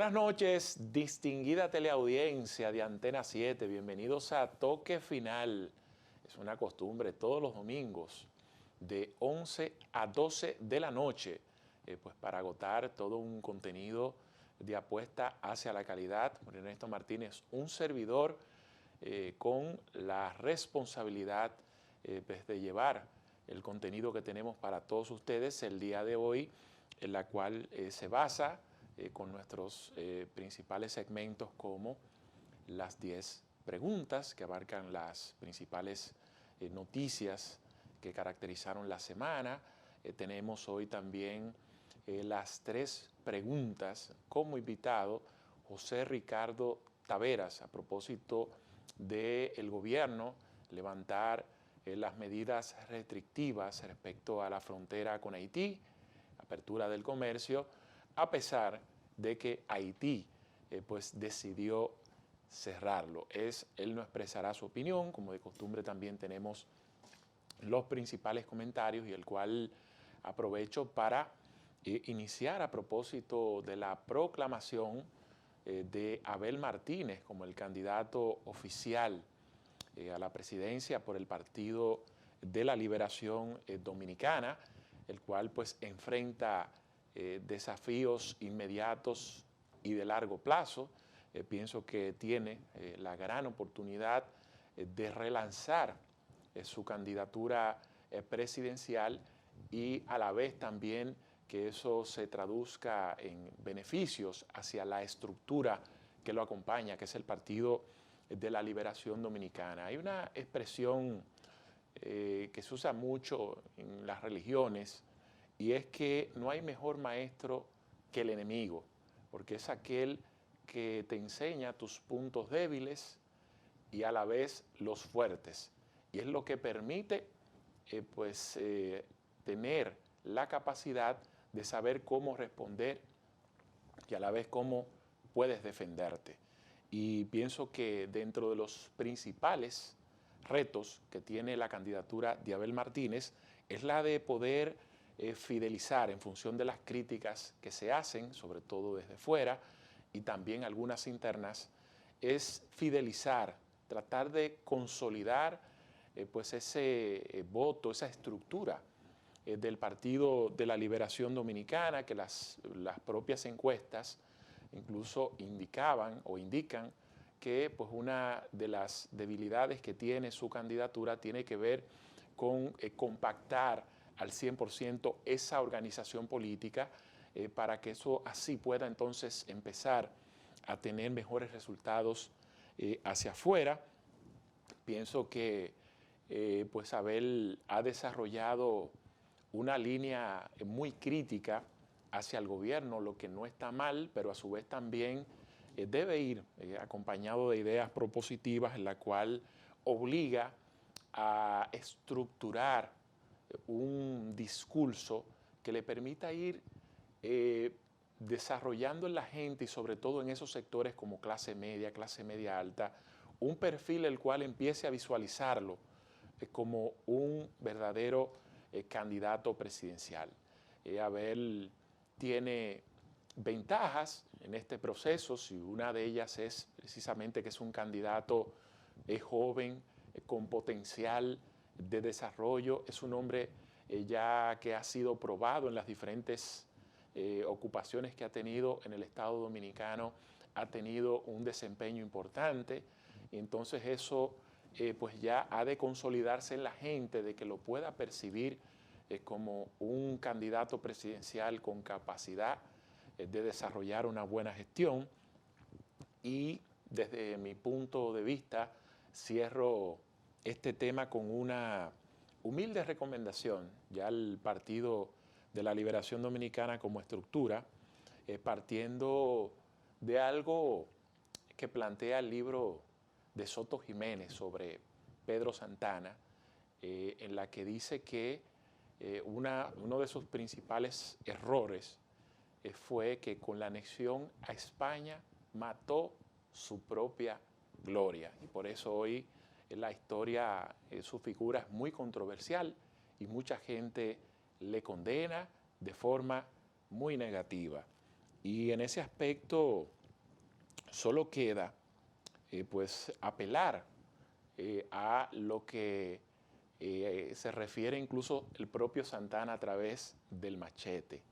Buenas noches, distinguida teleaudiencia de Antena 7. Bienvenidos a Toque Final. Es una costumbre todos los domingos de 11 a 12 de la noche, pues para agotar todo un contenido de apuesta hacia la calidad. Ernesto Martínez, un servidor con la responsabilidad pues de llevar el contenido que tenemos para todos ustedes el día de hoy, en la cual se basa con nuestros principales segmentos como las 10 preguntas que abarcan las principales noticias que caracterizaron la semana. Tenemos hoy también las 3 preguntas como invitado José Ricardo Taveras a propósito del gobierno levantar las medidas restrictivas respecto a la frontera con Haití, apertura del comercio, a pesar de que Haití pues decidió cerrarlo. Él no expresará su opinión, como de costumbre también tenemos los principales comentarios y el cual aprovecho para iniciar a propósito de la proclamación de Abel Martínez como el candidato oficial a la presidencia por el Partido de la Liberación Dominicana, el cual pues enfrenta desafíos inmediatos y de largo plazo. Pienso que tiene la gran oportunidad de relanzar su candidatura presidencial y a la vez también que eso se traduzca en beneficios hacia la estructura que lo acompaña, que es el Partido de la Liberación Dominicana. Hay una expresión que se usa mucho en las religiones y es que no hay mejor maestro que el enemigo, porque es aquel que te enseña tus puntos débiles y a la vez los fuertes. Y es lo que permite tener la capacidad de saber cómo responder y a la vez cómo puedes defenderte. Y pienso que dentro de los principales retos que tiene la candidatura de Abel Martínez es la de poder fidelizar en función de las críticas que se hacen, sobre todo desde fuera y también algunas internas, es fidelizar, tratar de consolidar pues ese voto, esa estructura del Partido de la Liberación Dominicana, que las propias encuestas incluso indicaban o indican que pues, una de las debilidades que tiene su candidatura tiene que ver con compactar al 100% esa organización política para que eso así pueda entonces empezar a tener mejores resultados hacia afuera. Pienso que pues Abel ha desarrollado una línea muy crítica hacia el gobierno, lo que no está mal, pero a su vez también debe ir acompañado de ideas propositivas en la cual obliga a estructurar un discurso que le permita ir desarrollando en la gente y sobre todo en esos sectores como clase media alta, un perfil el cual empiece a visualizarlo como un verdadero candidato presidencial. Abel tiene ventajas en este proceso, si una de ellas es precisamente que es un candidato joven, con potencial de desarrollo, es un hombre ya que ha sido probado en las diferentes ocupaciones que ha tenido en el Estado Dominicano, ha tenido un desempeño importante, y entonces eso pues ya ha de consolidarse en la gente de que lo pueda percibir como un candidato presidencial con capacidad de desarrollar una buena gestión. Y desde mi punto de vista cierro este tema con una humilde recomendación ya al Partido de la Liberación Dominicana como estructura, partiendo de algo que plantea el libro de Soto Jiménez sobre Pedro Santana, en la que dice que uno de sus principales errores fue que con la anexión a España mató su propia gloria. Y por eso hoy en la historia su figura es muy controversial y mucha gente le condena de forma muy negativa. Y en ese aspecto solo queda pues apelar a lo que se refiere incluso el propio Santana a través del machete,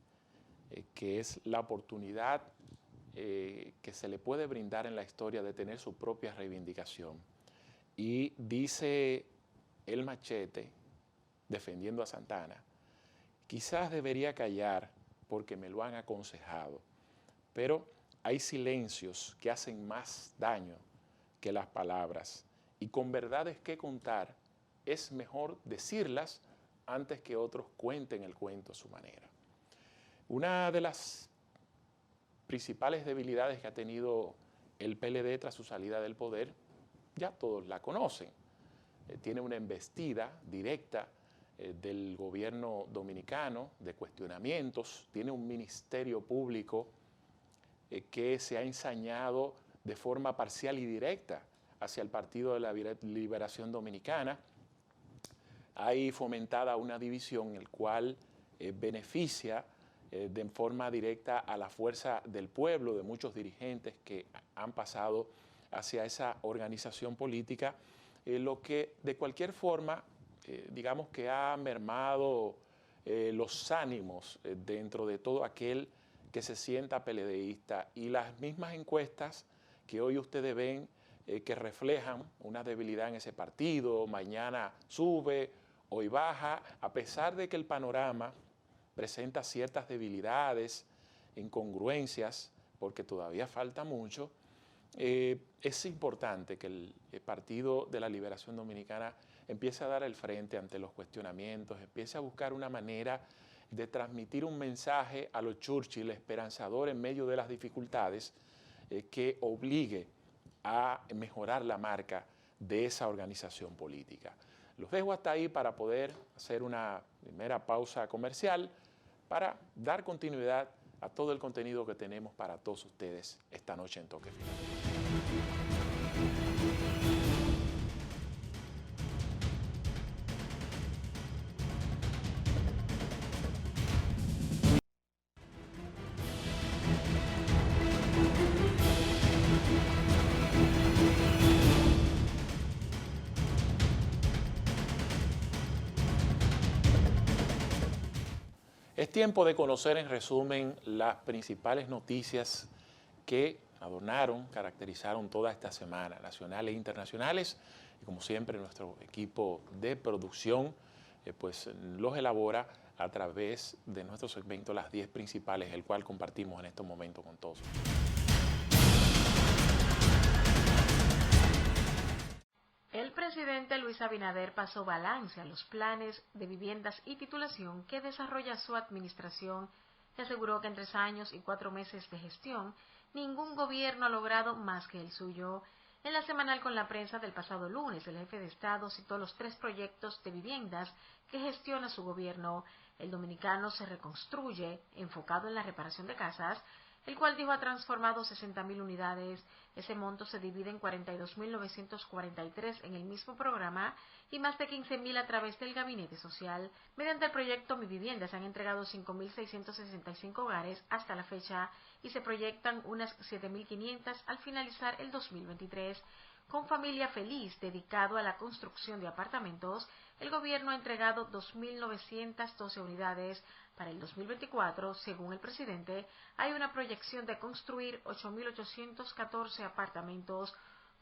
que es la oportunidad que se le puede brindar en la historia de tener su propia reivindicación. Y dice el machete, defendiendo a Santana, quizás debería callar porque me lo han aconsejado, pero hay silencios que hacen más daño que las palabras, y con verdades que contar es mejor decirlas antes que otros cuenten el cuento a su manera. Una de las principales debilidades que ha tenido el PLD tras su salida del poder, ya todos la conocen. Tiene una embestida directa del gobierno dominicano, de cuestionamientos, tiene un ministerio público que se ha ensañado de forma parcial y directa hacia el Partido de la Liberación Dominicana. Hay fomentada una división en la cual beneficia de forma directa a la fuerza del pueblo, de muchos dirigentes que han pasado hacia esa organización política, lo que de cualquier forma, digamos que ha mermado los ánimos dentro de todo aquel que se sienta PLDista, y las mismas encuestas que hoy ustedes ven que reflejan una debilidad en ese partido, mañana sube, hoy baja, a pesar de que el panorama presenta ciertas debilidades, incongruencias, porque todavía falta mucho. Es importante que el Partido de la Liberación Dominicana empiece a dar el frente ante los cuestionamientos, empiece a buscar una manera de transmitir un mensaje a los Churchill esperanzador en medio de las dificultades, que obligue a mejorar la marca de esa organización política. Los dejo hasta ahí para poder hacer una primera pausa comercial para dar continuidad a todo el contenido que tenemos para todos ustedes esta noche en Toque Final. Es tiempo de conocer en resumen las principales noticias que adornaron, caracterizaron toda esta semana, nacionales e internacionales, y como siempre nuestro equipo de producción pues los elabora a través de nuestro segmento Las 10 Principales, el cual compartimos en estos momentos con todos. El presidente Luis Abinader pasó balance a los planes de viviendas y titulación que desarrolla su administración y aseguró que en 3 años y 4 meses de gestión ningún gobierno ha logrado más que el suyo. En la semanal con la prensa del pasado lunes, el jefe de Estado citó los 3 proyectos de viviendas que gestiona su gobierno. El dominicano se reconstruye, enfocado en la reparación de casas, el cual dijo ha transformado 60.000 unidades. Ese monto se divide en 42.943 en el mismo programa y más de 15.000 a través del Gabinete Social. Mediante el proyecto Mi Vivienda se han entregado 5.665 hogares hasta la fecha y se proyectan unas 7.500 al finalizar el 2023. Con Familia Feliz, dedicado a la construcción de apartamentos, el gobierno ha entregado 2.912 unidades. Para el 2024, según el presidente, hay una proyección de construir 8.814 apartamentos.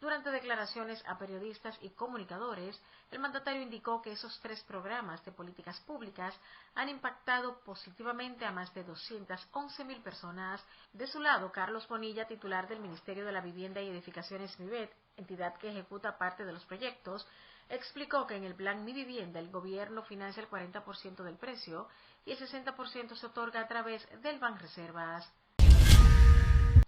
Durante declaraciones a periodistas y comunicadores, el mandatario indicó que esos 3 programas de políticas públicas han impactado positivamente a más de 211.000 personas. De su lado, Carlos Bonilla, titular del Ministerio de la Vivienda y Edificaciones MIVET, entidad que ejecuta parte de los proyectos, explicó que en el plan Mi Vivienda el gobierno financia el 40% del precio y el 60% se otorga a través del Banreservas.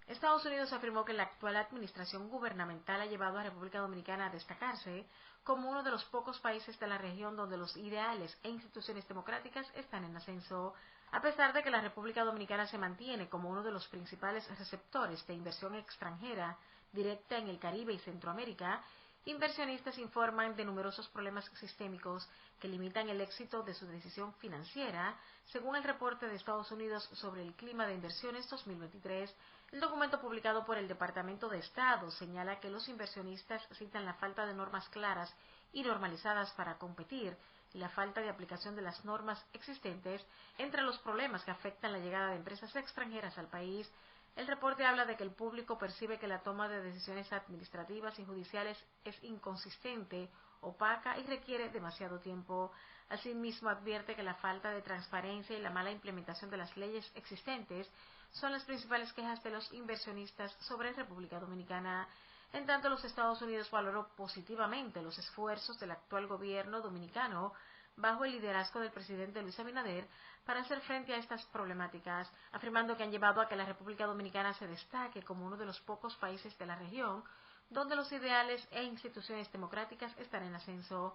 Estados Unidos afirmó que la actual administración gubernamental ha llevado a República Dominicana a destacarse como uno de los pocos países de la región donde los ideales e instituciones democráticas están en ascenso. A pesar de que la República Dominicana se mantiene como uno de los principales receptores de inversión extranjera directa en el Caribe y Centroamérica, inversionistas informan de numerosos problemas sistémicos que limitan el éxito de su decisión financiera, según el reporte de Estados Unidos sobre el clima de inversiones 2023. El documento publicado por el Departamento de Estado señala que los inversionistas citan la falta de normas claras y normalizadas para competir y la falta de aplicación de las normas existentes entre los problemas que afectan la llegada de empresas extranjeras al país. El reporte habla de que el público percibe que la toma de decisiones administrativas y judiciales es inconsistente, opaca y requiere demasiado tiempo. Asimismo, advierte que la falta de transparencia y la mala implementación de las leyes existentes son las principales quejas de los inversionistas sobre República Dominicana. En tanto, los Estados Unidos valoró positivamente los esfuerzos del actual gobierno dominicano bajo el liderazgo del presidente Luis Abinader para hacer frente a estas problemáticas, afirmando que han llevado a que la República Dominicana se destaque como uno de los pocos países de la región donde los ideales e instituciones democráticas están en ascenso.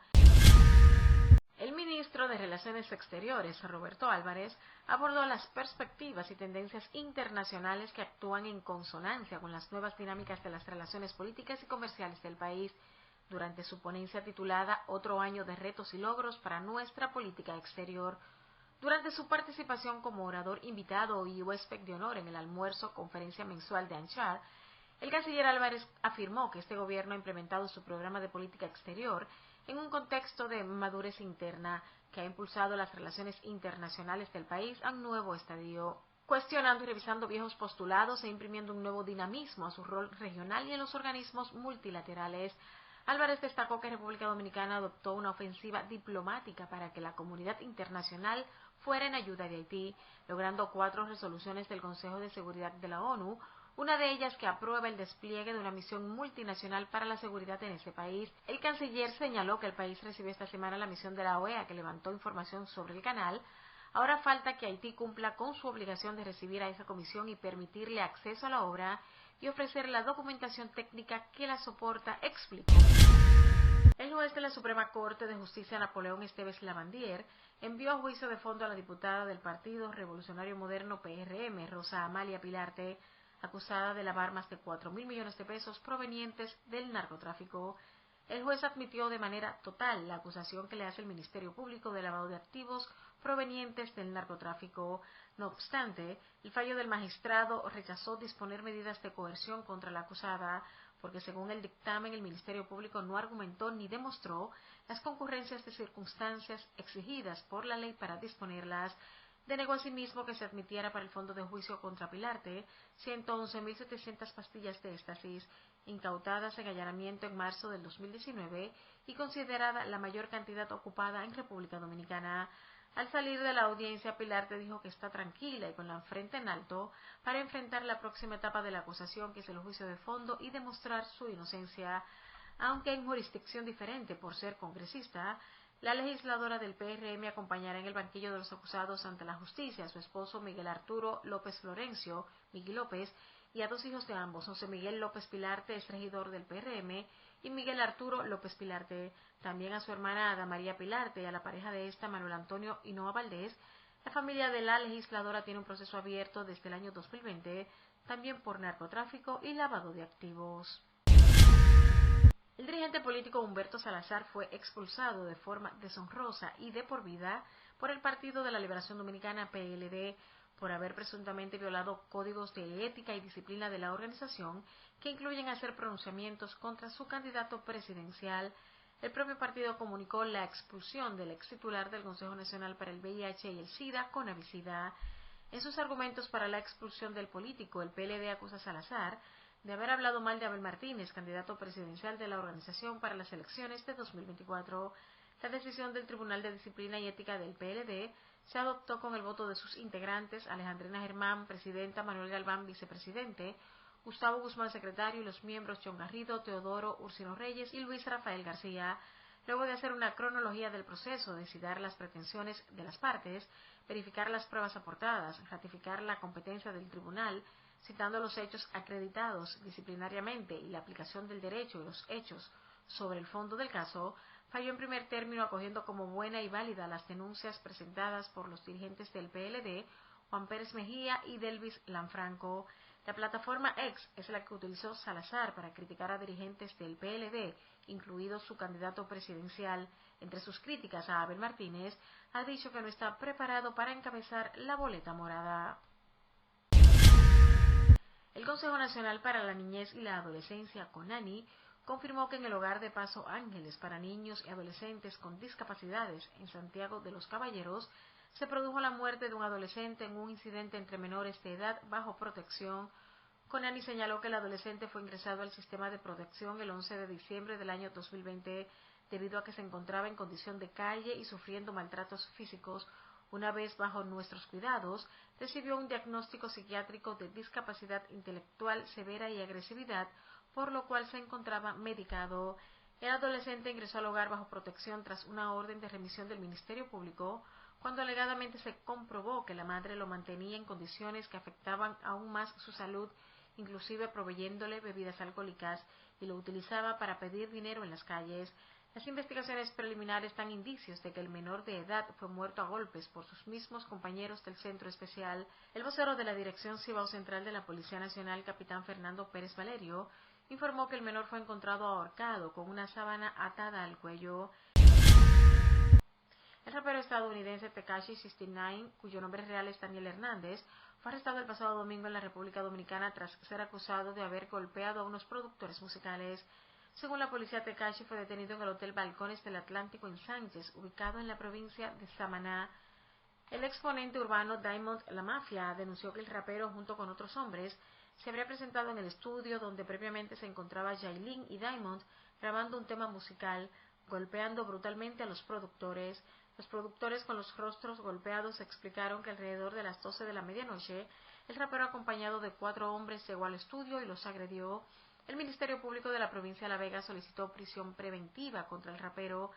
El ministro de Relaciones Exteriores, Roberto Álvarez, abordó las perspectivas y tendencias internacionales que actúan en consonancia con las nuevas dinámicas de las relaciones políticas y comerciales del país durante su ponencia titulada Otro año de retos y logros para nuestra política exterior. Durante su participación como orador invitado y huésped de honor en el almuerzo conferencia mensual de ANCHAR, el canciller Álvarez afirmó que este gobierno ha implementado su programa de política exterior en un contexto de madurez interna que ha impulsado las relaciones internacionales del país a un nuevo estadio, cuestionando y revisando viejos postulados e imprimiendo un nuevo dinamismo a su rol regional y en los organismos multilaterales. Álvarez destacó que República Dominicana adoptó una ofensiva diplomática para que la comunidad internacional fuera en ayuda de Haití, logrando 4 resoluciones del Consejo de Seguridad de la ONU, una de ellas que aprueba el despliegue de una misión multinacional para la seguridad en ese país. El canciller señaló que el país recibió esta semana la misión de la OEA que levantó información sobre el canal. Ahora falta que Haití cumpla con su obligación de recibir a esa comisión y permitirle acceso a la obra y ofrecer la documentación técnica que la soporta, explicó. El juez de la Suprema Corte de Justicia, Napoleón Esteves Lavandier, envió a juicio de fondo a la diputada del Partido Revolucionario Moderno PRM, Rosa Amalia Pilarte, acusada de lavar más de 4.000 millones de pesos provenientes del narcotráfico. El juez admitió de manera total la acusación que le hace el Ministerio Público de lavado de activos provenientes del narcotráfico. No obstante, el fallo del magistrado rechazó disponer medidas de coerción contra la acusada, porque según el dictamen el Ministerio Público no argumentó ni demostró las concurrencias de circunstancias exigidas por la ley para disponerlas. Denegó asimismo que se admitiera para el fondo de juicio contra Pilarte 111.700 pastillas de éxtasis incautadas en allanamiento en marzo del 2019 y considerada la mayor cantidad ocupada en República Dominicana. Al salir de la audiencia, Pilarte dijo que está tranquila y con la frente en alto para enfrentar la próxima etapa de la acusación, que es el juicio de fondo, y demostrar su inocencia. Aunque en jurisdicción diferente por ser congresista, la legisladora del PRM acompañará en el banquillo de los acusados ante la justicia a su esposo Miguel Arturo López Florencio, Miguel López, y a 2 hijos de ambos, José Miguel López Pilarte, es regidor del PRM, y Miguel Arturo López Pilarte. También a su hermana Ada María Pilarte y a la pareja de esta, Manuel Antonio Hinoa Valdés. La familia de la legisladora tiene un proceso abierto desde el año 2020, también por narcotráfico y lavado de activos. El dirigente político Humberto Salazar fue expulsado de forma deshonrosa y de por vida por el Partido de la Liberación Dominicana, PLD, por haber presuntamente violado códigos de ética y disciplina de la organización que incluyen hacer pronunciamientos contra su candidato presidencial. El propio partido comunicó la expulsión del ex titular del Consejo Nacional para el VIH y el SIDA, CONAVISIDA. En sus argumentos para la expulsión del político, el PLD acusa a Salazar de haber hablado mal de Abel Martínez, candidato presidencial de la organización para las elecciones de 2024. La decisión del Tribunal de Disciplina y Ética del PLD se adoptó con el voto de sus integrantes, Alejandrina Germán, presidenta, Manuel Galván, vicepresidente, Gustavo Guzmán, secretario, y los miembros John Garrido, Teodoro Ursino Reyes y Luis Rafael García. Luego de hacer una cronología del proceso, decidar las pretensiones de las partes, verificar las pruebas aportadas, ratificar la competencia del tribunal, citando los hechos acreditados disciplinariamente y la aplicación del derecho y los hechos sobre el fondo del caso, falló en primer término acogiendo como buena y válida las denuncias presentadas por los dirigentes del PLD, Juan Pérez Mejía y Delvis Lanfranco. La plataforma X es la que utilizó Salazar para criticar a dirigentes del PLD, incluido su candidato presidencial. Entre sus críticas a Abel Martínez, ha dicho que no está preparado para encabezar la boleta morada. El Consejo Nacional para la Niñez y la Adolescencia, CONANI, confirmó que en el Hogar de Paso Ángeles para niños y adolescentes con discapacidades en Santiago de los Caballeros se produjo la muerte de un adolescente en un incidente entre menores de edad bajo protección. CONANI señaló que el adolescente fue ingresado al sistema de protección el 11 de diciembre del año 2020 debido a que se encontraba en condición de calle y sufriendo maltratos físicos. Una vez bajo nuestros cuidados, recibió un diagnóstico psiquiátrico de discapacidad intelectual severa y agresividad, por lo cual se encontraba medicado. El adolescente ingresó al hogar bajo protección tras una orden de remisión del Ministerio Público, cuando alegadamente se comprobó que la madre lo mantenía en condiciones que afectaban aún más su salud, inclusive proveyéndole bebidas alcohólicas, y lo utilizaba para pedir dinero en las calles. Las investigaciones preliminares dan indicios de que el menor de edad fue muerto a golpes por sus mismos compañeros del centro especial. El vocero de la Dirección Cibao Central de la Policía Nacional, capitán Fernando Pérez Valerio, informó que el menor fue encontrado ahorcado con una sábana atada al cuello. El rapero estadounidense Tekashi 69, cuyo nombre real es Daniel Hernández, fue arrestado el pasado domingo en la República Dominicana tras ser acusado de haber golpeado a unos productores musicales. Según la policía, Tekashi fue detenido en el Hotel Balcones del Atlántico en Sánchez, ubicado en la provincia de Samaná. El exponente urbano Diamond La Mafia denunció que el rapero, junto con otros hombres, se habría presentado en el estudio donde previamente se encontraba Yailin y Diamond grabando un tema musical, golpeando brutalmente a los productores. Los productores, con los rostros golpeados, explicaron que alrededor de las 12 de la medianoche, el rapero, acompañado de 4 hombres, llegó al estudio y los agredió. El Ministerio Público de la provincia de La Vega solicitó prisión preventiva contra el rapero.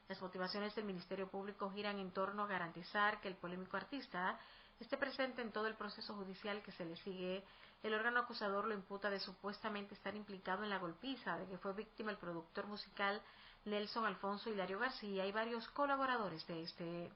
Las motivaciones del Ministerio Público giran en torno a garantizar que el polémico artista esté presente en todo el proceso judicial que se le sigue. El órgano acusador lo imputa de supuestamente estar implicado en la golpiza de que fue víctima el productor musical Nelson Alfonso Hilario García y varios colaboradores de este.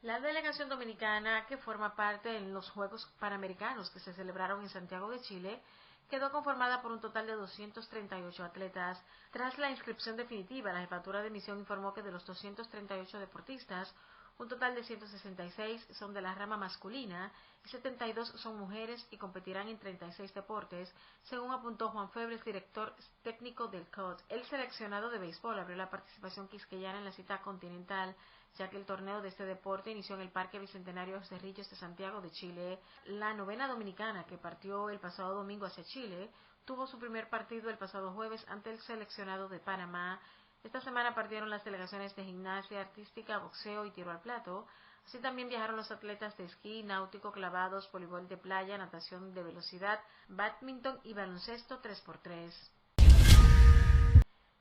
La delegación dominicana, que forma parte en los Juegos Panamericanos que se celebraron en Santiago de Chile, quedó conformada por un total de 238 atletas. Tras la inscripción definitiva, la jefatura de misión informó que de los 238 deportistas, un total de 166 son de la rama masculina y 72 son mujeres y competirán en 36 deportes, según apuntó Juan Febres, director técnico del COT. El seleccionado de béisbol abrió la participación quisqueyana en la cita continental, ya que el torneo de este deporte inició en el Parque Bicentenario Cerrillos de Santiago de Chile. La novena dominicana, que partió el pasado domingo hacia Chile, tuvo su primer partido el pasado jueves ante el seleccionado de Panamá. Esta semana partieron las delegaciones de gimnasia artística, boxeo y tiro al plato. Así también viajaron los atletas de esquí, náutico, clavados, voleibol de playa, natación de velocidad, bádminton y baloncesto 3x3.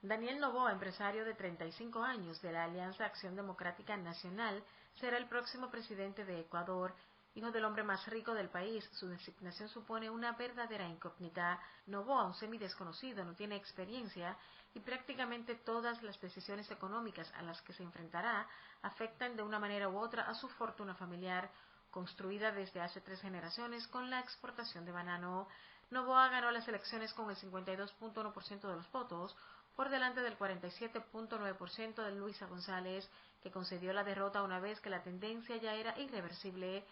Daniel Noboa, empresario de 35 años de la Alianza Acción Democrática Nacional, será el próximo presidente de Ecuador. Hijo del hombre más rico del país, su designación supone una verdadera incógnita. Noboa, un semidesconocido, no tiene experiencia y prácticamente todas las decisiones económicas a las que se enfrentará afectan de una manera u otra a su fortuna familiar, construida desde hace 3 generaciones con la exportación de banano. Noboa ganó las elecciones con el 52.1% de los votos, por delante del 47.9% de Luisa González, que concedió la derrota una vez que la tendencia ya era irreversible.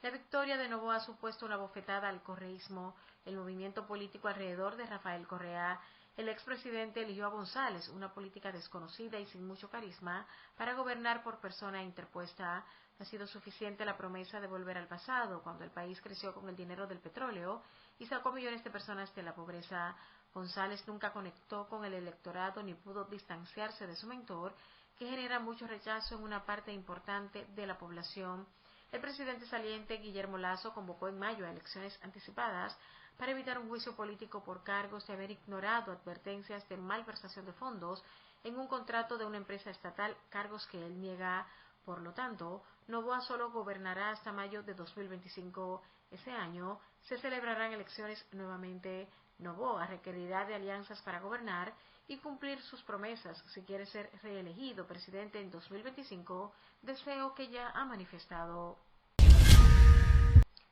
La victoria de Noboa ha supuesto una bofetada al correísmo, el movimiento político alrededor de Rafael Correa. El expresidente eligió a González, una política desconocida y sin mucho carisma, para gobernar por persona interpuesta. No ha sido suficiente la promesa de volver al pasado, cuando el país creció con el dinero del petróleo y sacó a millones de personas de la pobreza. González nunca conectó con el electorado ni pudo distanciarse de su mentor, que genera mucho rechazo en una parte importante de la población. El presidente saliente, Guillermo Lasso, convocó en mayo a elecciones anticipadas para evitar un juicio político por cargos de haber ignorado advertencias de malversación de fondos en un contrato de una empresa estatal, cargos que él niega. Por lo tanto, Noboa solo gobernará hasta mayo de 2025. Ese año se celebrarán elecciones nuevamente. Noboa requerirá de alianzas para gobernar y cumplir sus promesas si quiere ser reelegido presidente en 2025, deseo que ya ha manifestado.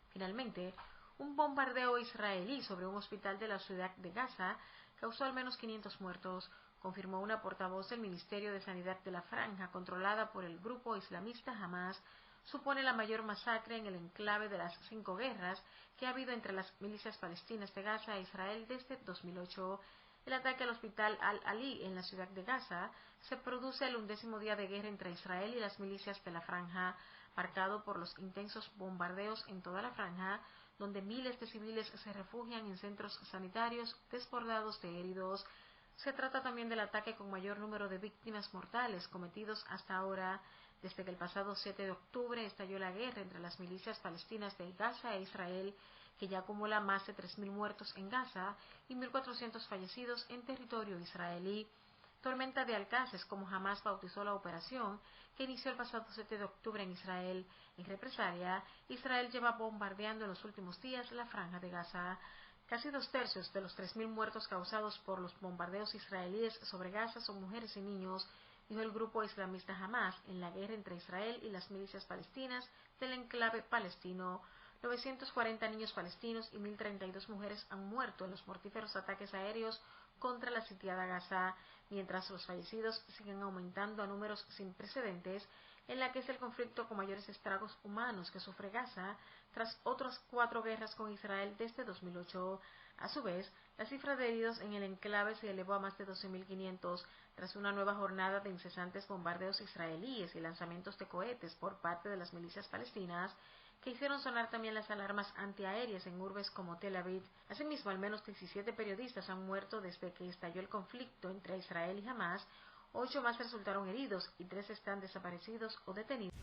Finalmente, un bombardeo israelí sobre un hospital de la ciudad de Gaza causó al menos 500 muertos. confirmó una portavoz del Ministerio de Sanidad de la Franja, controlada por el grupo islamista Hamas, supone la mayor masacre en el enclave de las 5 guerras que ha habido entre las milicias palestinas de Gaza e Israel desde 2008. El ataque al hospital Al-Ali en la ciudad de Gaza se produce el 11º día de guerra entre Israel y las milicias de la Franja, marcado por los intensos bombardeos en toda la Franja, donde miles de civiles se refugian en centros sanitarios desbordados de heridos. Se trata también del ataque con mayor número de víctimas mortales cometidos hasta ahora, desde que el pasado 7 de octubre estalló la guerra entre las milicias palestinas de Gaza e Israel, que ya acumula más de 3.000 muertos en Gaza y 1.400 fallecidos en territorio israelí. Tormenta de alcaces, como Hamas bautizó la operación, que inició el pasado 7 de octubre en Israel. En represalia, Israel lleva bombardeando en los últimos días la franja de Gaza. Casi 2/3 de los 3.000 muertos causados por los bombardeos israelíes sobre Gaza son mujeres y niños, dijo el grupo islamista Hamas en la guerra entre Israel y las milicias palestinas del enclave palestino. 940 niños palestinos y 1.032 mujeres han muerto en los mortíferos ataques aéreos contra la sitiada Gaza, mientras los fallecidos siguen aumentando a números sin precedentes, en la que es el conflicto con mayores estragos humanos que sufre Gaza tras otras 4 guerras con Israel desde 2008. A su vez, la cifra de heridos en el enclave se elevó a más de 12.500 tras una nueva jornada de incesantes bombardeos israelíes y lanzamientos de cohetes por parte de las milicias palestinas, que hicieron sonar también las alarmas antiaéreas en urbes como Tel Aviv. Asimismo, al menos 17 periodistas han muerto desde que estalló el conflicto entre Israel y Hamas, 8 más resultaron heridos y 3 están desaparecidos o detenidos.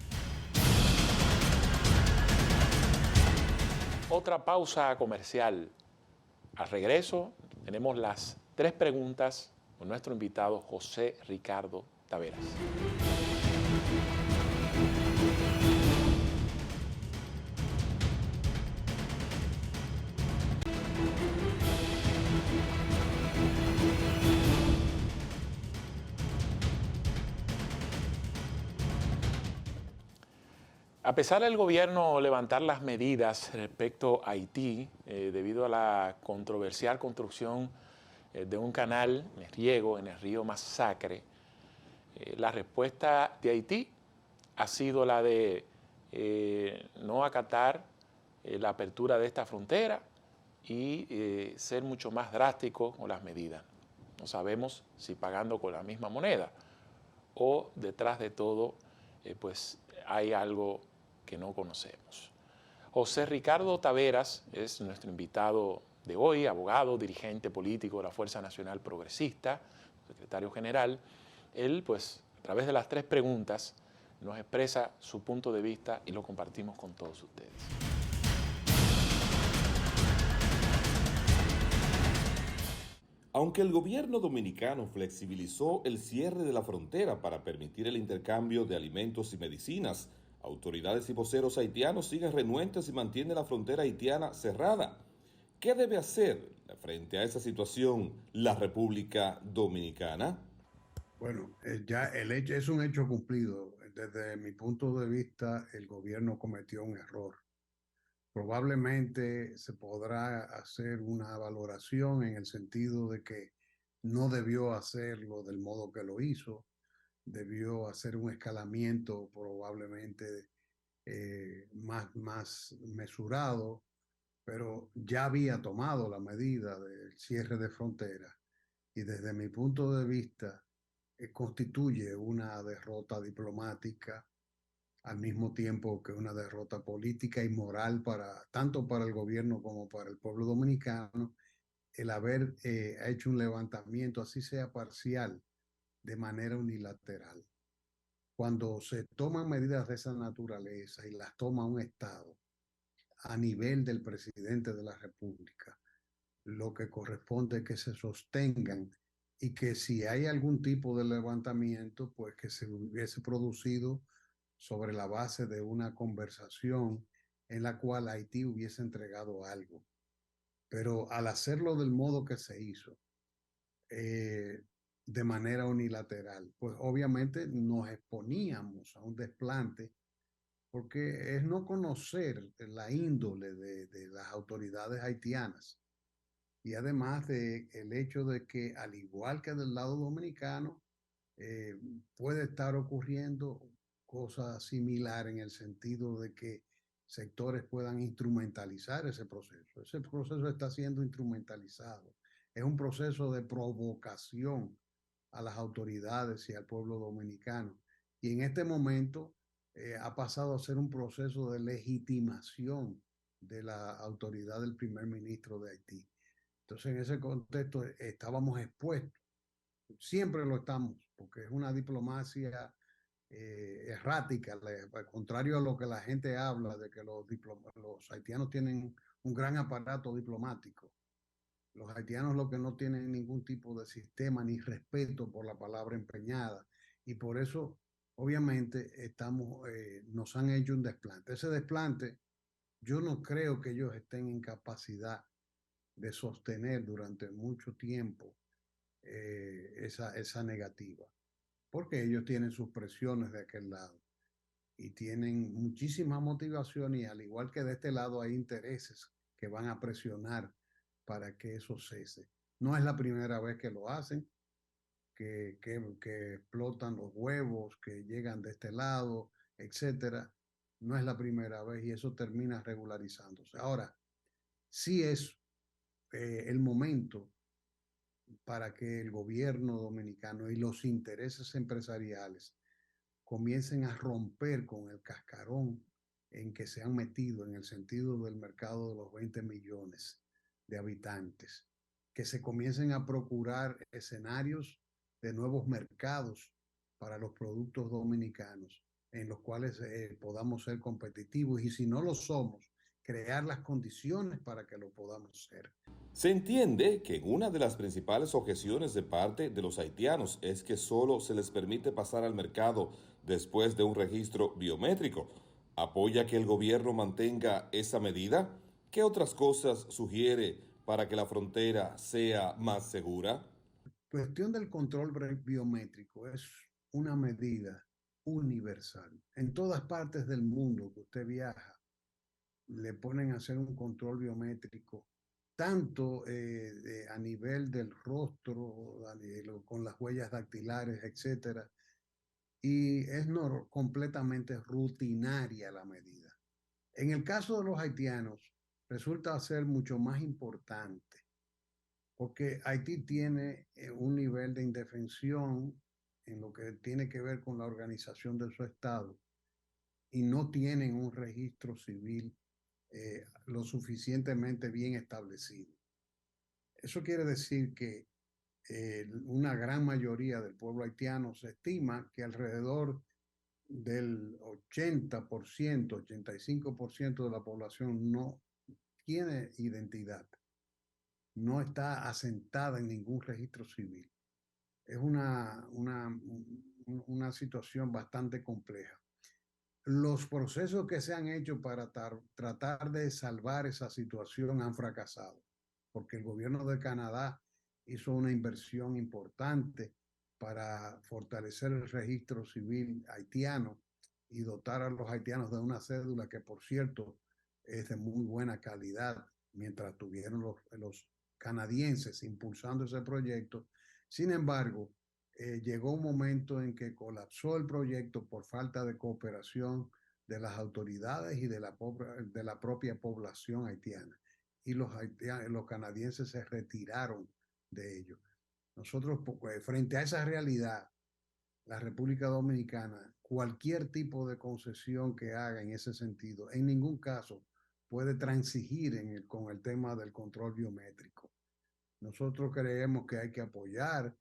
Otra pausa comercial. Al regreso tenemos las 3 preguntas con nuestro invitado José Ricardo Taveras. A pesar del gobierno levantar las medidas respecto a Haití, debido a la controversial construcción de un canal de riego en el río Masacre, la respuesta de Haití ha sido la de no acatar la apertura de esta frontera y ser mucho más drástico con las medidas. No sabemos si pagando con la misma moneda o detrás de todo pues hay algo que no conocemos. José Ricardo Taveras es nuestro invitado de hoy, abogado, dirigente político de la Fuerza Nacional Progresista, secretario general. Él, pues, a través de las 3 preguntas, nos expresa su punto de vista y lo compartimos con todos ustedes. Aunque el gobierno dominicano flexibilizó el cierre de la frontera para permitir el intercambio de alimentos y medicinas, autoridades y voceros haitianos siguen renuentes y mantienen la frontera haitiana cerrada. ¿Qué debe hacer frente a esa situación la República Dominicana? Bueno, ya el hecho es un hecho cumplido. Desde mi punto de vista, el gobierno cometió un error. Probablemente se podrá hacer una valoración en el sentido de que no debió hacerlo del modo que lo hizo, debió hacer un escalamiento probablemente más mesurado, pero ya había tomado la medida del cierre de fronteras y desde mi punto de vista constituye una derrota diplomática al mismo tiempo que una derrota política y moral tanto para el gobierno como para el pueblo dominicano, el haber hecho un levantamiento, así sea parcial, de manera unilateral. Cuando se toman medidas de esa naturaleza y las toma un Estado a nivel del presidente de la República, lo que corresponde es que se sostengan y que si hay algún tipo de levantamiento, pues que se hubiese producido sobre la base de una conversación en la cual Haití hubiese entregado algo. Pero al hacerlo del modo que se hizo, de manera unilateral, pues obviamente nos exponíamos a un desplante porque es no conocer la índole de las autoridades haitianas. y además de el hecho de que, al igual que del lado dominicano, puede estar ocurriendo cosas similares en el sentido de que sectores puedan instrumentalizar ese proceso. Ese proceso está siendo instrumentalizado. Es un proceso de provocación a las autoridades y al pueblo dominicano. Y en este momento ha pasado a ser un proceso de legitimación de la autoridad del primer ministro de Haití. Entonces, en ese contexto estábamos expuestos, siempre lo estamos, porque es una diplomacia errática, al contrario a lo que la gente habla de que los haitianos tienen un gran aparato diplomático. Los haitianos lo que no tienen ningún tipo de sistema ni respeto por la palabra empeñada, y por eso obviamente nos han hecho un desplante. Ese desplante yo no creo que ellos estén en capacidad de sostener durante mucho tiempo esa negativa, porque ellos tienen sus presiones de aquel lado y tienen muchísima motivación, y al igual que de este lado hay intereses que van a presionar para que eso cese. No es la primera vez que lo hacen, que explotan los huevos, que llegan de este lado, etcétera. No es la primera vez y eso termina regularizándose. Ahora, sí es el momento para que el gobierno dominicano y los intereses empresariales comiencen a romper con el cascarón en que se han metido en el sentido del mercado de los 20 millones de habitantes, que se comiencen a procurar escenarios de nuevos mercados para los productos dominicanos en los cuales podamos ser competitivos, y si no lo somos, crear las condiciones para que lo podamos ser. Se entiende que una de las principales objeciones de parte de los haitianos es que solo se les permite pasar al mercado después de un registro biométrico. ¿Apoya que el gobierno mantenga esa medida? ¿Qué otras cosas sugiere para que la frontera sea más segura? Cuestión del control biométrico es una medida universal. En todas partes del mundo que usted viaja, le ponen a hacer un control biométrico, tanto a nivel del rostro, con las huellas dactilares, etcétera, y es completamente rutinaria la medida. En el caso de los haitianos, resulta ser mucho más importante, porque Haití tiene un nivel de indefensión en lo que tiene que ver con la organización de su Estado, y no tienen un registro civil lo suficientemente bien establecido. Eso quiere decir que una gran mayoría del pueblo haitiano, se estima que alrededor del 80%, 85% de la población no tiene identidad, no está asentada en ningún registro civil. Es una situación bastante compleja. Los procesos que se han hecho para tratar de salvar esa situación han fracasado, porque el gobierno de Canadá hizo una inversión importante para fortalecer el registro civil haitiano y dotar a los haitianos de una cédula que, por cierto, es de muy buena calidad, mientras tuvieron los canadienses impulsando ese proyecto. Sin embargo, llegó un momento en que colapsó el proyecto por falta de cooperación de las autoridades y de la propia población haitiana. Y los canadienses se retiraron de ello. Nosotros, frente a esa realidad, la República Dominicana, cualquier tipo de concesión que haga en ese sentido, en ningún caso puede transigir con el tema del control biométrico. Nosotros creemos que hay que apoyar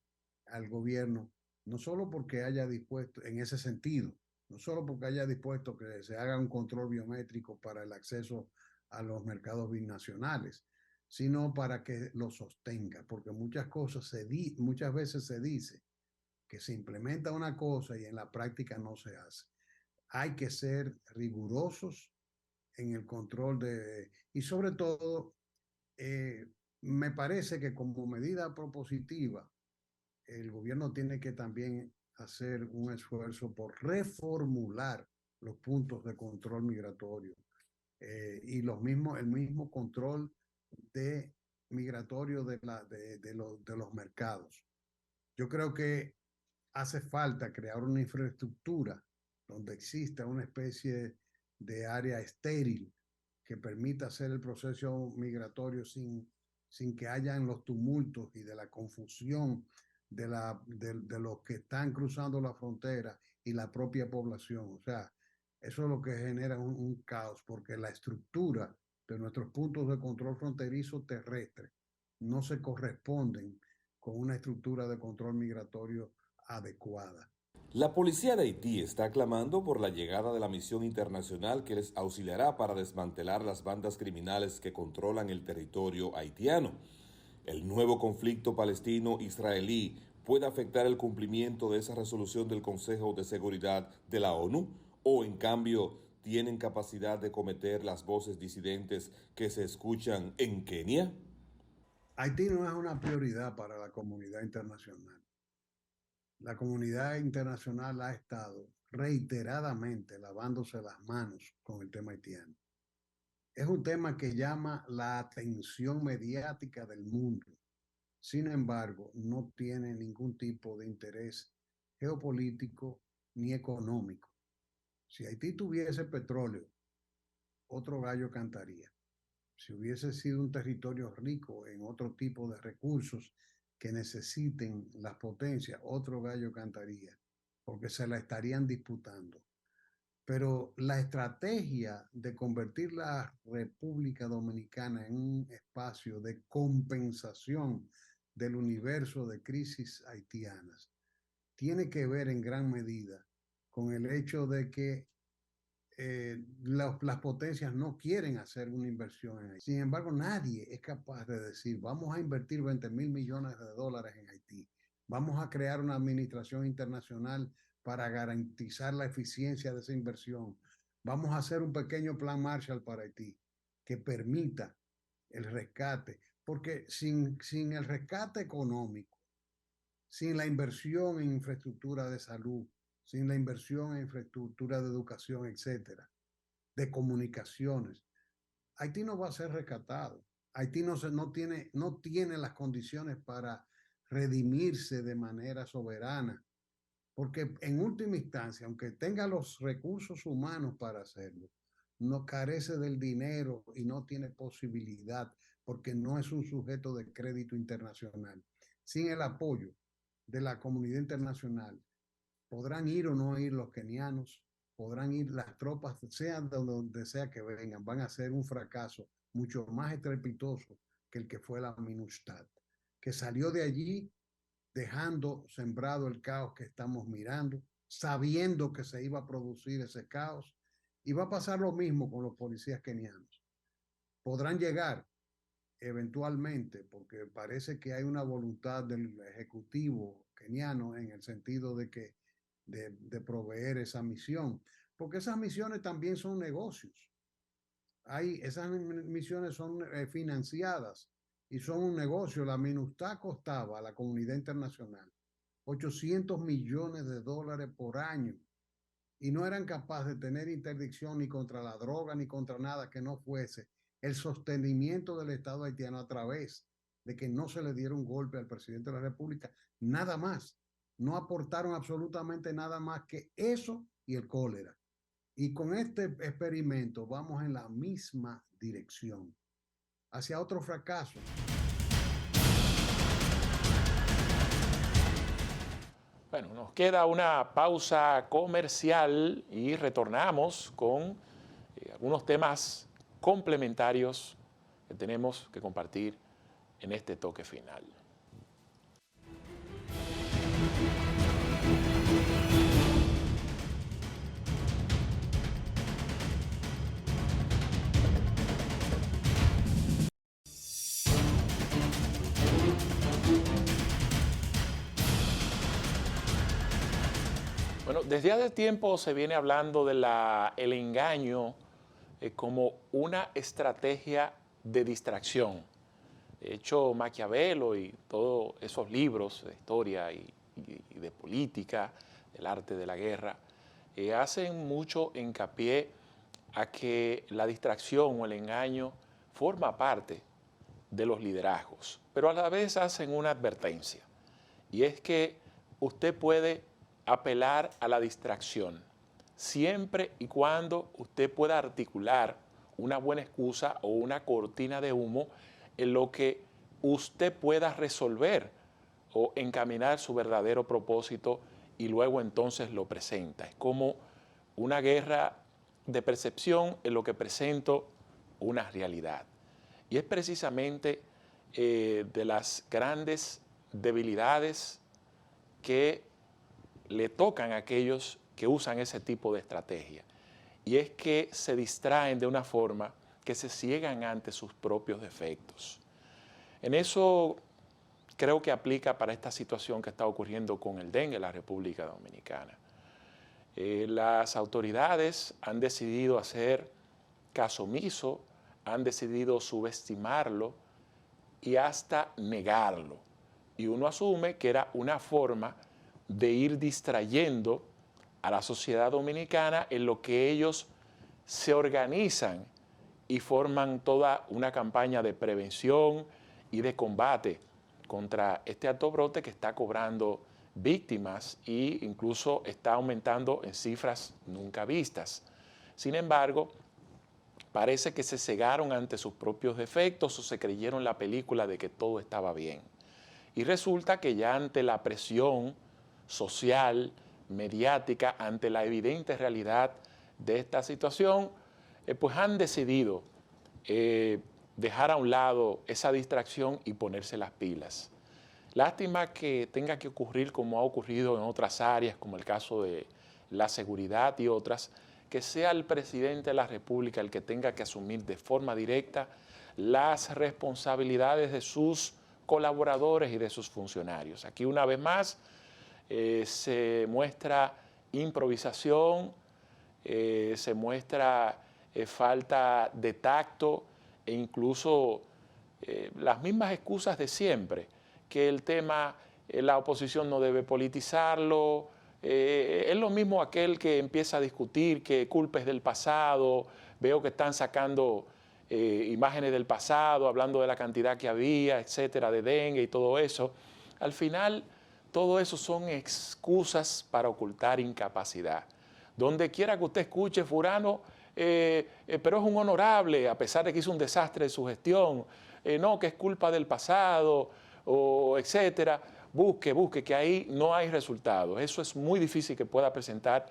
al gobierno, no solo porque haya dispuesto en ese sentido, no solo porque haya dispuesto que se haga un control biométrico para el acceso a los mercados binacionales, sino para que lo sostenga, porque muchas veces se dice que se implementa una cosa y en la práctica no se hace. Hay que ser rigurosos en el control y sobre todo, me parece que como medida propositiva, el gobierno tiene que también hacer un esfuerzo por reformular los puntos de control migratorio y el mismo control de migratorio de los mercados. Yo creo que hace falta crear una infraestructura donde exista una especie de área estéril que permita hacer el proceso migratorio sin que hayan los tumultos y de la confusión de los que están cruzando la frontera y la propia población. O sea, eso es lo que genera un caos, porque la estructura de nuestros puntos de control fronterizo terrestre no se corresponden con una estructura de control migratorio adecuada. La policía de Haití está clamando por la llegada de la misión internacional que les auxiliará para desmantelar las bandas criminales que controlan el territorio haitiano. El nuevo conflicto palestino-israelí puede afectar el cumplimiento de esa resolución del Consejo de Seguridad de la ONU, o en cambio tienen capacidad de cometer las voces disidentes que se escuchan en Kenia. Haití no es una prioridad para la comunidad internacional. La comunidad internacional ha estado reiteradamente lavándose las manos con el tema haitiano. Es un tema que llama la atención mediática del mundo. Sin embargo, no tiene ningún tipo de interés geopolítico ni económico. Si Haití tuviese petróleo, otro gallo cantaría. Si hubiese sido un territorio rico en otro tipo de recursos que necesiten las potencias, otro gallo cantaría, porque se la estarían disputando. Pero la estrategia de convertir la República Dominicana en un espacio de compensación del universo de crisis haitianas tiene que ver en gran medida con el hecho de que las potencias no quieren hacer una inversión en Haití. Sin embargo, nadie es capaz de decir, vamos a invertir 20.000 millones de dólares en Haití, vamos a crear una administración internacional para garantizar la eficiencia de esa inversión, vamos a hacer un pequeño plan Marshall para Haití que permita el rescate, porque sin el rescate económico, sin la inversión en infraestructura de salud, sin la inversión en infraestructura de educación, etcétera, de comunicaciones, Haití no va a ser rescatado. Haití no tiene las condiciones para redimirse de manera soberana, porque en última instancia, aunque tenga los recursos humanos para hacerlo, no carece del dinero y no tiene posibilidad, porque no es un sujeto de crédito internacional. Sin el apoyo de la comunidad internacional, podrán ir o no ir los kenianos, podrán ir las tropas, sean de donde sea que vengan, van a ser un fracaso mucho más estrepitoso que el que fue la MINUSTAH, que salió de allí dejando sembrado el caos que estamos mirando, sabiendo que se iba a producir ese caos, y va a pasar lo mismo con los policías kenianos. Podrán llegar eventualmente, porque parece que hay una voluntad del ejecutivo keniano en el sentido de que de proveer esa misión, porque esas misiones también son negocios. Esas misiones son financiadas y son un negocio. La MINUSTAH costaba a la comunidad internacional 800 millones de dólares por año y no eran capaces de tener interdicción ni contra la droga ni contra nada que no fuese el sostenimiento del Estado haitiano a través de que no se le diera un golpe al presidente de la República, nada más. No aportaron absolutamente nada más que eso y el cólera. Y con este experimento vamos en la misma dirección, hacia otro fracaso. Bueno, nos queda una pausa comercial y retornamos con algunos temas complementarios que tenemos que compartir en este toque final. Bueno, desde hace tiempo se viene hablando de el engaño como una estrategia de distracción. De hecho, Maquiavelo y todos esos libros de historia y de política, del arte de la guerra, hacen mucho hincapié a que la distracción o el engaño forma parte de los liderazgos, pero a la vez hacen una advertencia, y es que usted puede apelar a la distracción, siempre y cuando usted pueda articular una buena excusa o una cortina de humo en lo que usted pueda resolver o encaminar su verdadero propósito y luego entonces lo presenta. Es como una guerra de percepción en lo que presento una realidad. Y es precisamente de las grandes debilidades que le tocan a aquellos que usan ese tipo de estrategia. Y es que se distraen de una forma que se ciegan ante sus propios defectos. En eso creo que aplica para esta situación que está ocurriendo con el dengue en la República Dominicana. Las autoridades han decidido hacer caso omiso, han decidido subestimarlo y hasta negarlo. Y uno asume que era una forma de ir distrayendo a la sociedad dominicana en lo que ellos se organizan y forman toda una campaña de prevención y de combate contra este alto brote que está cobrando víctimas e incluso está aumentando en cifras nunca vistas. Sin embargo, parece que se cegaron ante sus propios defectos o se creyeron la película de que todo estaba bien. Y resulta que ya ante la presión social, mediática, ante la evidente realidad de esta situación, pues han decidido dejar a un lado esa distracción y ponerse las pilas. Lástima que tenga que ocurrir como ha ocurrido en otras áreas, como el caso de la seguridad y otras, que sea el presidente de la República el que tenga que asumir de forma directa las responsabilidades de sus colaboradores y de sus funcionarios. Aquí una vez más se muestra improvisación, se muestra falta de tacto e incluso las mismas excusas de siempre, que el tema, la oposición no debe politizarlo, es lo mismo aquel que empieza a discutir que culpa es del pasado, veo que están sacando imágenes del pasado, hablando de la cantidad que había, etcétera, de dengue y todo eso. Al final, todo eso son excusas para ocultar incapacidad. Donde quiera que usted escuche, fulano, pero es un honorable, a pesar de que hizo un desastre de su gestión, no, que es culpa del pasado, o etcétera, busque, que ahí no hay resultados. Eso es muy difícil que pueda presentar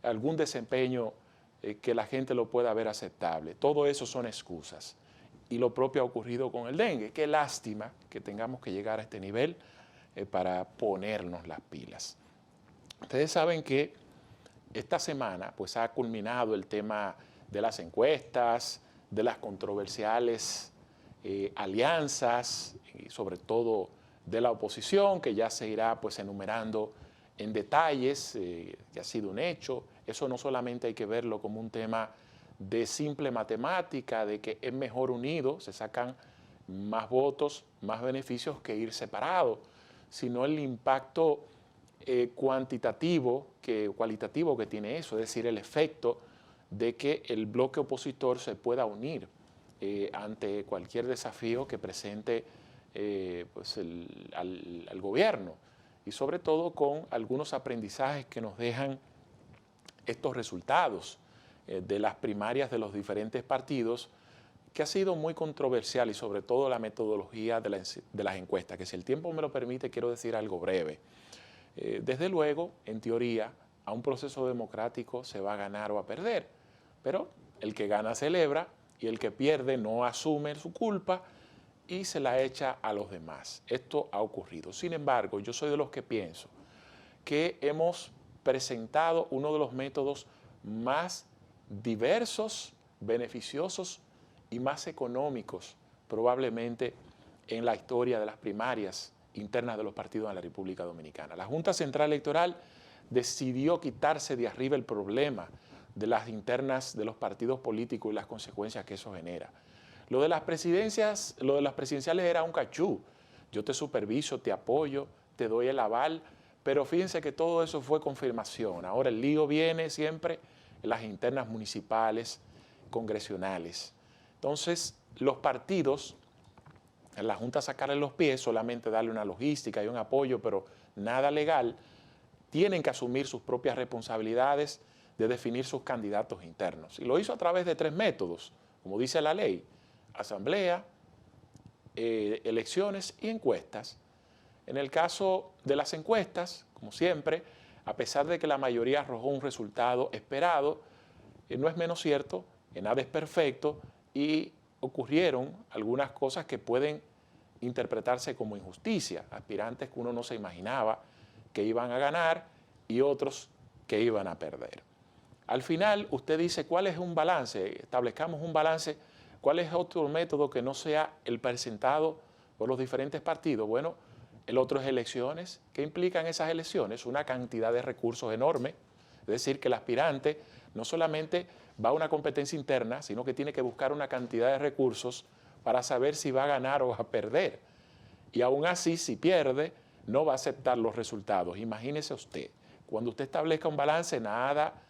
algún desempeño que la gente lo pueda ver aceptable. Todo eso son excusas. Y lo propio ha ocurrido con el dengue. Qué lástima que tengamos que llegar a este nivel para ponernos las pilas. Ustedes saben que esta semana pues, ha culminado el tema de las encuestas, de las controversiales alianzas, y sobre todo de la oposición, que ya se irá pues, enumerando en detalles, que ha sido un hecho. Eso no solamente hay que verlo como un tema de simple matemática, de que es mejor unido, se sacan más votos, más beneficios que ir separado, sino el impacto cualitativo que tiene eso, es decir, el efecto de que el bloque opositor se pueda unir ante cualquier desafío que presente pues al gobierno, y sobre todo con algunos aprendizajes que nos dejan estos resultados de las primarias de los diferentes partidos, que ha sido muy controversial, y sobre todo la metodología de las encuestas, que si el tiempo me lo permite quiero decir algo breve. Desde luego, en teoría, a un proceso democrático se va a ganar o a perder, pero el que gana celebra y el que pierde no asume su culpa y se la echa a los demás. Esto ha ocurrido. Sin embargo, yo soy de los que pienso que hemos presentado uno de los métodos más diversos, beneficiosos y más económicos probablemente en la historia de las primarias internas de los partidos en la República Dominicana. La Junta Central Electoral decidió quitarse de arriba el problema de las internas de los partidos políticos y las consecuencias que eso genera. Lo de las presidenciales era un cachú. Yo te superviso, te apoyo, te doy el aval, pero fíjense que todo eso fue confirmación. Ahora el lío viene siempre en las internas municipales, congresionales. Entonces, los partidos, la Junta sacarle los pies, solamente darle una logística y un apoyo, pero nada legal, tienen que asumir sus propias responsabilidades de definir sus candidatos internos. Y lo hizo a través de 3 métodos, como dice la ley: asamblea, elecciones y encuestas. En el caso de las encuestas, como siempre, a pesar de que la mayoría arrojó un resultado esperado, no es menos cierto que nada es perfecto y ocurrieron algunas cosas que pueden interpretarse como injusticia. Aspirantes que uno no se imaginaba que iban a ganar y otros que iban a perder. Al final, usted dice, ¿cuál es un balance? Establezcamos un balance. ¿Cuál es otro método que no sea el presentado por los diferentes partidos? Bueno, el otro es elecciones. ¿Qué implican esas elecciones? Una cantidad de recursos enorme. Es decir, que el aspirante no solamente va a una competencia interna, sino que tiene que buscar una cantidad de recursos para saber si va a ganar o va a perder. Y aún así, si pierde, no va a aceptar los resultados. Imagínese usted, cuando usted establezca un balance, nada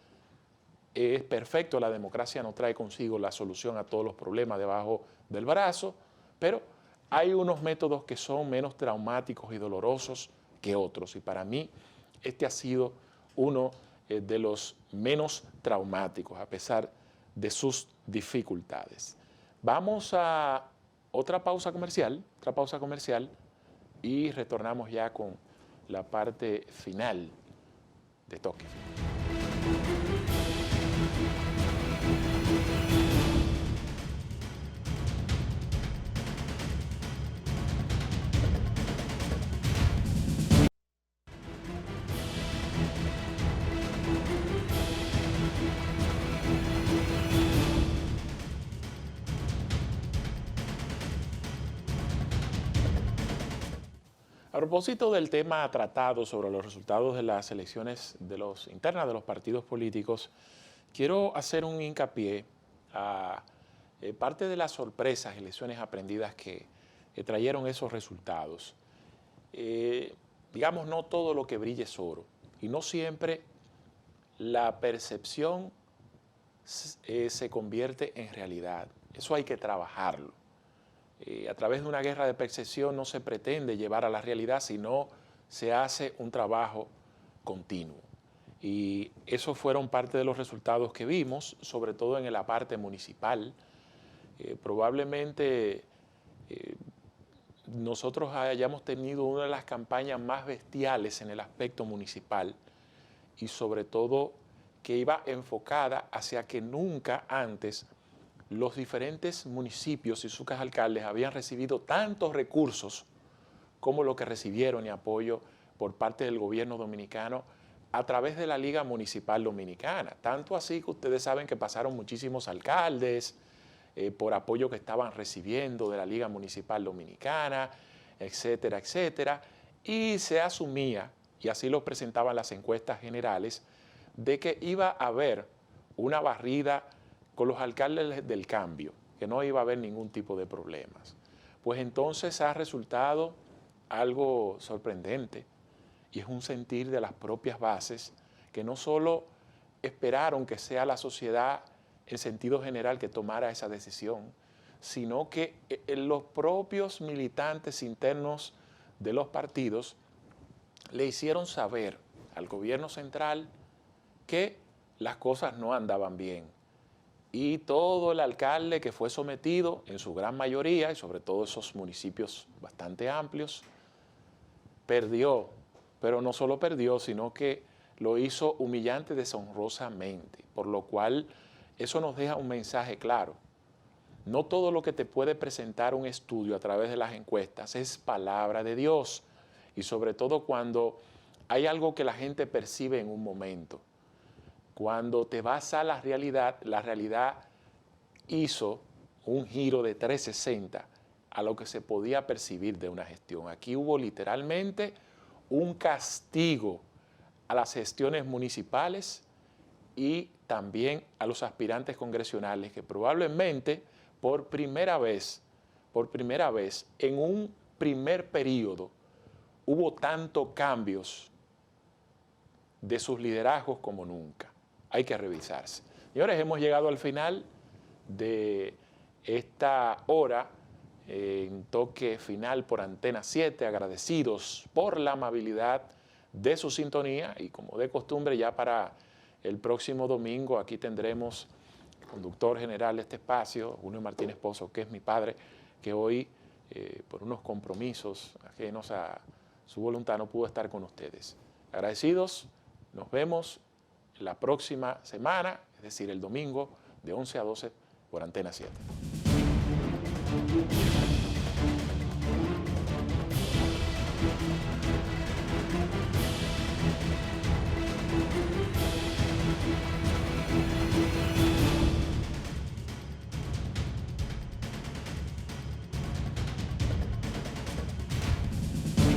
es perfecto. La democracia no trae consigo la solución a todos los problemas debajo del brazo, pero hay unos métodos que son menos traumáticos y dolorosos que otros. Y para mí, este ha sido uno de los menos traumáticos, a pesar de sus dificultades. Vamos a otra pausa comercial, y retornamos ya con la parte final de Toque. A propósito del tema tratado sobre los resultados de las elecciones internas de los partidos políticos, quiero hacer un hincapié a parte de las sorpresas y lecciones aprendidas que trajeron esos resultados. Digamos, no todo lo que brilla es oro, y no siempre la percepción se convierte en realidad. Eso hay que trabajarlo. A través de una guerra de percepción no se pretende llevar a la realidad, sino se hace un trabajo continuo. Y esos fueron parte de los resultados que vimos, sobre todo en la parte municipal. Probablemente nosotros hayamos tenido una de las campañas más bestiales en el aspecto municipal, y sobre todo que iba enfocada hacia que nunca antes los diferentes municipios y sus alcaldes habían recibido tantos recursos como lo que recibieron y apoyo por parte del gobierno dominicano a través de la Liga Municipal Dominicana. Tanto así que ustedes saben que pasaron muchísimos alcaldes por apoyo que estaban recibiendo de la Liga Municipal Dominicana, etcétera, etcétera. Y se asumía, y así lo presentaban las encuestas generales, de que iba a haber una barrida con los alcaldes del cambio, que no iba a haber ningún tipo de problemas. Pues entonces ha resultado algo sorprendente, y es un sentir de las propias bases que no solo esperaron que sea la sociedad en sentido general que tomara esa decisión, sino que los propios militantes internos de los partidos le hicieron saber al gobierno central que las cosas no andaban bien. Y todo el alcalde que fue sometido, en su gran mayoría, y sobre todo esos municipios bastante amplios, perdió. Pero no solo perdió, sino que lo hizo humillante y deshonrosamente. Por lo cual, eso nos deja un mensaje claro. No todo lo que te puede presentar un estudio a través de las encuestas es palabra de Dios. Y sobre todo cuando hay algo que la gente percibe en un momento. Cuando te vas a la realidad hizo un giro de 360 a lo que se podía percibir de una gestión. Aquí hubo literalmente un castigo a las gestiones municipales y también a los aspirantes congresionales que probablemente por primera vez en un primer periodo hubo tantos cambios de sus liderazgos como nunca. Hay que revisarse. Señores, hemos llegado al final de esta hora en Toque Final por Antena 7, agradecidos por la amabilidad de su sintonía y como de costumbre ya para el próximo domingo aquí tendremos el conductor general de este espacio, Julio Martínez Pozo, que es mi padre, que hoy por unos compromisos ajenos a su voluntad no pudo estar con ustedes. Agradecidos, nos vemos la próxima semana, es decir, el domingo de 11 a 12 por Antena 7.